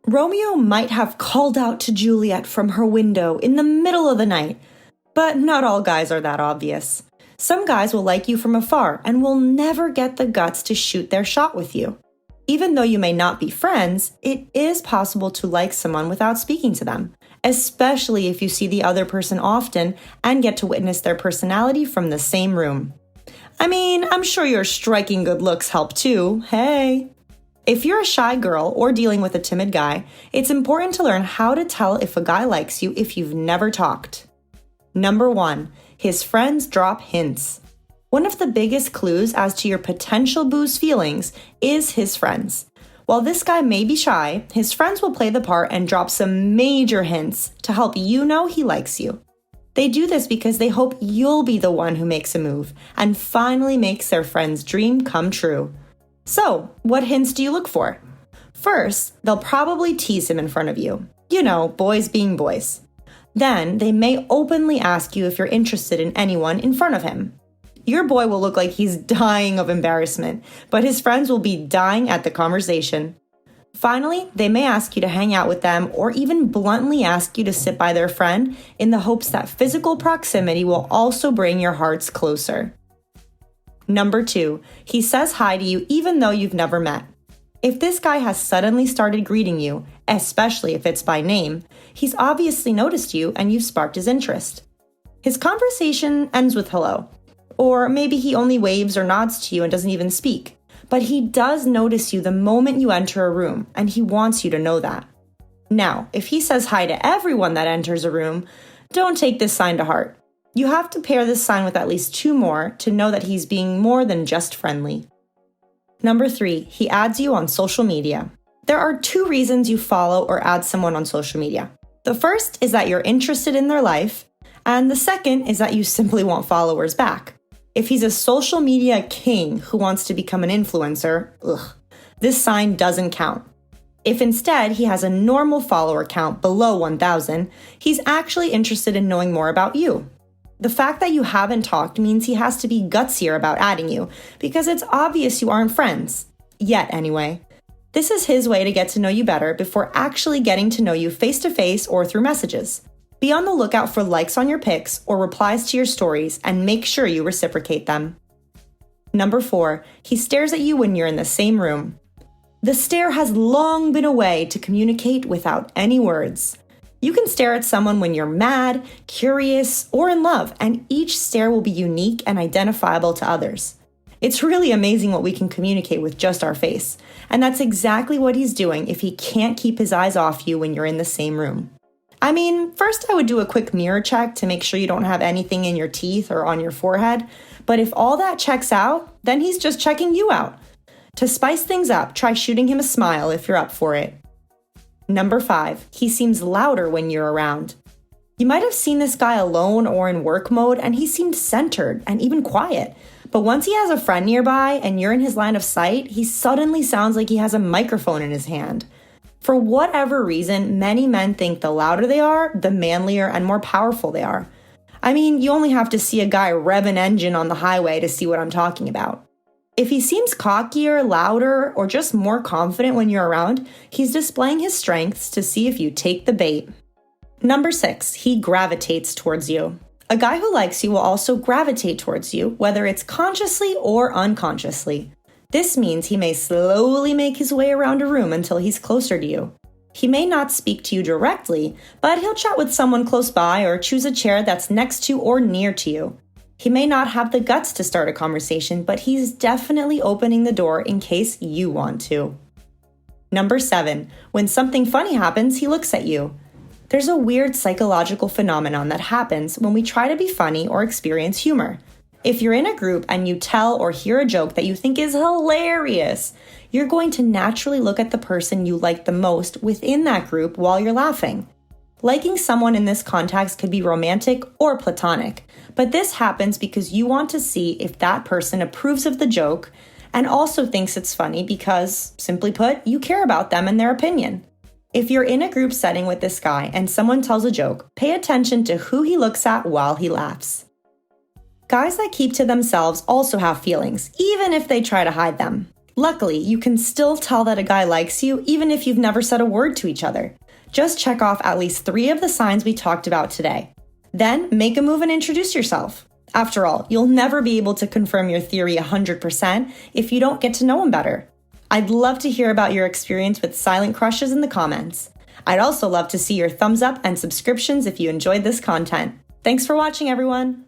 Romeo might have called out to Juliet from her window in the middle of the night, but not all guys are that obvious. Some guys will like you from afar and will never get the guts to shoot their shot with you. Even though you may not be friends, it is possible to like someone without speaking to them, especially if you see the other person often and get to witness their personality from the same room. I mean, I'm sure your striking good looks help too, hey. If you're a shy girl or dealing with a timid guy, it's important to learn how to tell if a guy likes you if you've never talked. Number 1, his friends drop hints. One of the biggest clues as to your potential boo's feelings is his friends. While this guy may be shy, his friends will play the part and drop some major hints to help you know he likes you. They do this because they hope you'll be the one who makes a move and finally makes their friend's dream come true. So, what hints do you look for? First, they'll probably tease him in front of you. You know, boys being boys. Then, they may openly ask you if you're interested in anyone in front of him. Your boy will look like he's dying of embarrassment, but his friends will be dying at the conversation. Finally, they may ask you to hang out with them or even bluntly ask you to sit by their friend in the hopes that physical proximity will also bring your hearts closer. Number 2, he says hi to you even though you've never met. If this guy has suddenly started greeting you, especially if it's by name, he's obviously noticed you and you've sparked his interest. His conversation ends with hello, or maybe he only waves or nods to you and doesn't even speak, but he does notice you the moment you enter a room and he wants you to know that. Now, if he says hi to everyone that enters a room, don't take this sign to heart. You have to pair this sign with at least 2 more to know that he's being more than just friendly. Number 3, he adds you on social media. There are 2 reasons you follow or add someone on social media. The first is that you're interested in their life, and the second is that you simply want followers back. If he's a social media king who wants to become an influencer, this sign doesn't count. If instead he has a normal follower count below 1,000, he's actually interested in knowing more about you. The fact that you haven't talked means he has to be gutsier about adding you, because it's obvious you aren't friends. Yet, anyway. This is his way to get to know you better before actually getting to know you face-to-face or through messages. Be on the lookout for likes on your pics or replies to your stories and make sure you reciprocate them. Number 4, he stares at you when you're in the same room. The stare has long been a way to communicate without any words. You can stare at someone when you're mad, curious, or in love, and each stare will be unique and identifiable to others. It's really amazing what we can communicate with just our face, and that's exactly what he's doing if he can't keep his eyes off you when you're in the same room. I mean, first I would do a quick mirror check to make sure you don't have anything in your teeth or on your forehead, but if all that checks out, then he's just checking you out. To spice things up, try shooting him a smile if you're up for it. Number 5, he seems louder when you're around. You might have seen this guy alone or in work mode and he seemed centered and even quiet. But once he has a friend nearby and you're in his line of sight, he suddenly sounds like he has a microphone in his hand. For whatever reason, many men think the louder they are, the manlier and more powerful they are. I mean, you only have to see a guy rev an engine on the highway to see what I'm talking about. If he seems cockier, louder, or just more confident when you're around, he's displaying his strengths to see if you take the bait. Number 6, he gravitates towards you. A guy who likes you will also gravitate towards you, whether it's consciously or unconsciously. This means he may slowly make his way around a room until he's closer to you. He may not speak to you directly, but he'll chat with someone close by or choose a chair that's next to or near to you. He may not have the guts to start a conversation, but he's definitely opening the door in case you want to. Number 7, when something funny happens, he looks at you. There's a weird psychological phenomenon that happens when we try to be funny or experience humor. If you're in a group and you tell or hear a joke that you think is hilarious, you're going to naturally look at the person you like the most within that group while you're laughing. Liking someone in this context could be romantic or platonic, but this happens because you want to see if that person approves of the joke and also thinks it's funny because, simply put, you care about them and their opinion. If you're in a group setting with this guy and someone tells a joke, pay attention to who he looks at while he laughs. Guys that keep to themselves also have feelings, even if they try to hide them. Luckily, you can still tell that a guy likes you even if you've never said a word to each other. Just check off at least 3 of the signs we talked about today. Then make a move and introduce yourself. After all, you'll never be able to confirm your theory 100% if you don't get to know him better. I'd love to hear about your experience with silent crushes in the comments. I'd also love to see your thumbs up and subscriptions if you enjoyed this content. Thanks for watching, everyone!